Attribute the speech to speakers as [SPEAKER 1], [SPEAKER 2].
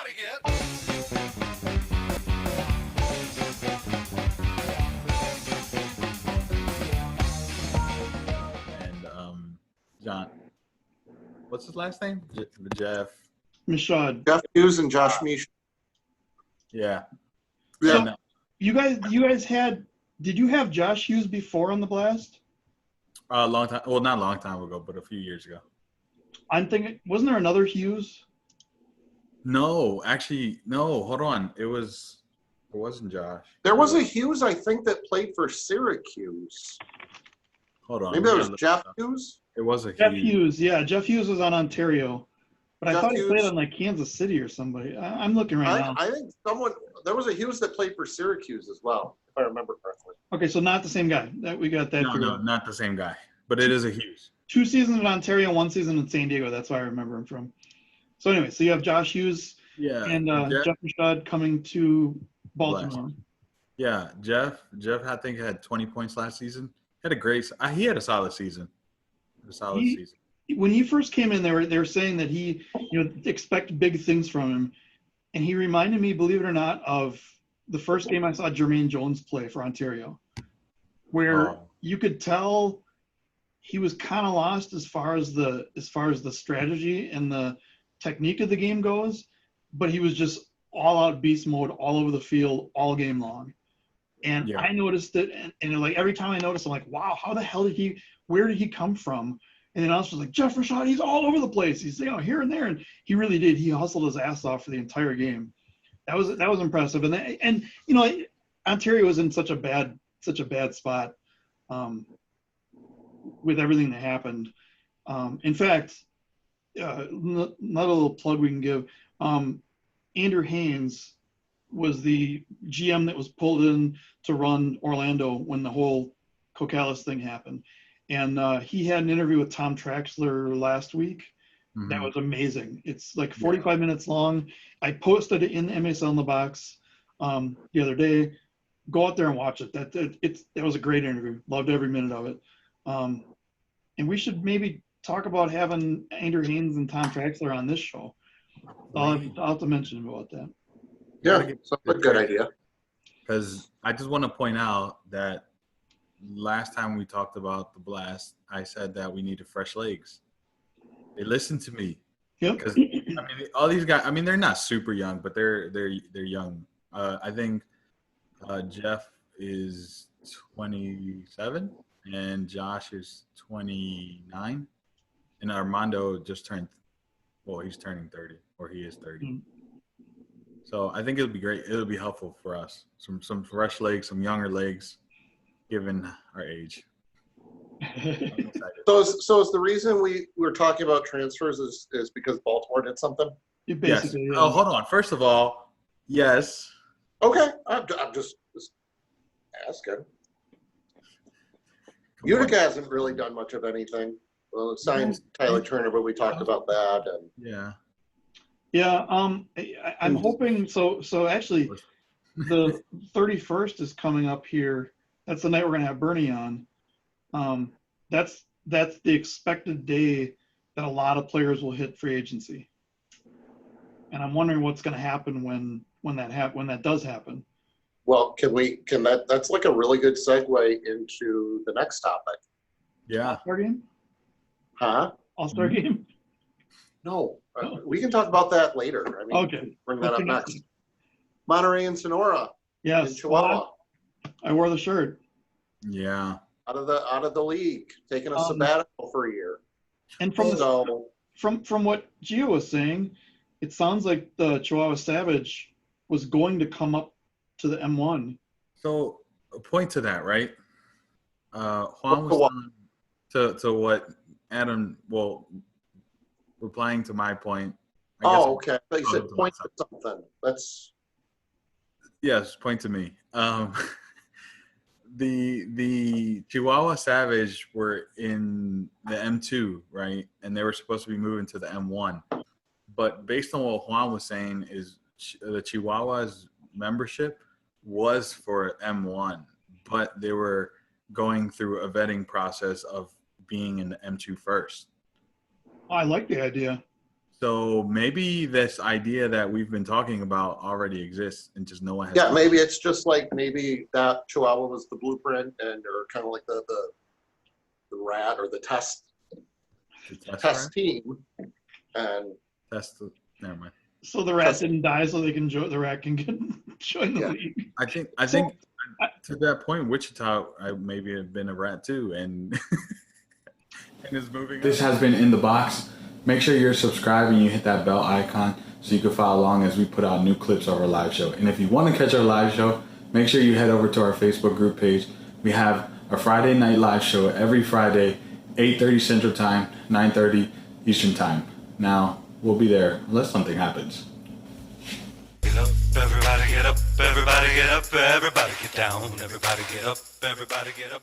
[SPEAKER 1] And John, what's his last name? Jeff.
[SPEAKER 2] Michaud.
[SPEAKER 3] Jeff Hughes and Josh Michaud.
[SPEAKER 1] Yeah.
[SPEAKER 2] So you guys had, did you have Josh Hughes before on the Blast?
[SPEAKER 1] A long time. Well, not a long time ago, but a few years ago.
[SPEAKER 2] I'm thinking, wasn't there another Hughes?
[SPEAKER 1] No, actually, no. Hold on. It wasn't Josh.
[SPEAKER 3] There was a Hughes, I think, that played for Syracuse.
[SPEAKER 1] Hold on.
[SPEAKER 3] Maybe that was Jeff Hughes?
[SPEAKER 1] It was a
[SPEAKER 2] Jeff Hughes. Yeah, Jeff Hughes was on Ontario. But I thought he played on like Kansas City or somebody. I'm looking right now.
[SPEAKER 3] I think there was a Hughes that played for Syracuse as well, if I remember correctly.
[SPEAKER 2] Okay, so not the same guy. We got that.
[SPEAKER 1] No, not the same guy. But it is a Hughes.
[SPEAKER 2] 2 seasons in Ontario, 1 season in San Diego. That's why I remember him from. So anyway, so you have Josh Hughes and Jeff Michaud coming to Baltimore.
[SPEAKER 1] Blast. Yeah, Jeff I think had 20 points last season. He had a solid season.
[SPEAKER 2] When he first came in, they were saying that he, expect big things from him, and he reminded me, believe it or not, of the first game I saw Jermaine Jones play for Ontario, where you could tell he was kind of lost as far as the strategy and the technique of the game goes, but he was just all out beast mode all over the field all game long. And I noticed it, and like every time I noticed, I'm like, wow, how the hell where did he come from? And then I was like, Jeff Michaud, he's all over the place. He's here and there, and he really did. He hustled his ass off for the entire game. That was impressive. And Ontario was in such a bad spot with everything that happened. In fact, not a little plug we can give. Andrew Haynes was the GM that was pulled in to run Orlando when the whole Kokalis thing happened. And he had an interview with Tom Traxler last week. Mm-hmm. That was amazing. It's like 45 minutes long. I posted it in the MASL In The Box the other day. Go out there and watch it. That was a great interview. Loved every minute of it. And we should maybe talk about having Andrew Haynes and Tom Traxler on this show. I'll have to mention about that.
[SPEAKER 3] Yeah, that's a good idea.
[SPEAKER 1] Because I just want to point out that last time we talked about the Blast, I said that we needed fresh legs. They listened to me.
[SPEAKER 2] Yep.
[SPEAKER 1] Because all these guys, they're not super young, but they're young. I think Jeff is 27 and Josh is 29, and Armando just he's turning 30, or he is 30. Mm-hmm. So I think it'll be great. It'll be helpful for us. Some fresh legs, some younger legs, given our age.
[SPEAKER 3] So is the reason we were talking about transfers is because Baltimore did something?
[SPEAKER 1] Yes. Yeah. Oh, hold on. First of all, yes.
[SPEAKER 3] Okay. I'm just asking. Utica hasn't really done much of anything. Well, it signed Tyler Turner, but we talked about that. And
[SPEAKER 2] yeah. I'm hoping so. Actually, the 31st is coming up here. That's the night we're gonna have Bernie on. That's the expected day that a lot of players will hit free agency, and I'm wondering what's going to happen when that does happen.
[SPEAKER 3] Well, that's like a really good segue into the next topic.
[SPEAKER 1] Yeah.
[SPEAKER 2] All-Star game?
[SPEAKER 3] Huh?
[SPEAKER 2] All-Star game?
[SPEAKER 3] No. We can talk about that later.
[SPEAKER 2] Okay.
[SPEAKER 3] Bring that up next. Monterey and Sonora.
[SPEAKER 2] Yes.
[SPEAKER 3] In Chihuahua.
[SPEAKER 2] I wore the shirt.
[SPEAKER 1] Yeah.
[SPEAKER 3] Out of the league, taking a sabbatical for a year.
[SPEAKER 2] And from what Gio was saying, it sounds like the Chihuahua Savage was going to come up to the M1.
[SPEAKER 1] So a point to that, right? Juan was to what Adam, replying to my point.
[SPEAKER 3] Okay. They said point to something.
[SPEAKER 1] Yes, point to me. The Chihuahua Savage were in the M2, right? And they were supposed to be moving to the M1. But based on what Juan was saying, is the Chihuahua's membership was for M1, but they were going through a vetting process of being in the M2 first.
[SPEAKER 2] I like the idea.
[SPEAKER 1] So maybe this idea that we've been talking about already exists, and just no one has.
[SPEAKER 3] Yeah, maybe it's just like maybe that Chihuahua was the blueprint, and or kind of like the rat or the test team, and
[SPEAKER 1] Never mind.
[SPEAKER 2] So the rat didn't die, so they can the rat can join the league.
[SPEAKER 1] I think to that point, Wichita maybe have been a rat too, and is moving. This has been In The Box. Make sure you're subscribed and you hit that bell icon so you can follow along as we put out new clips of our live show. And if you want to catch our live show, make sure you head over to our Facebook group page. We have a Friday night live show every Friday, 8:30 Central Time, 9:30 Eastern Time. Now, we'll be there unless something happens.
[SPEAKER 4] Get up, everybody get up, everybody get up, everybody get down, everybody get up, everybody get up.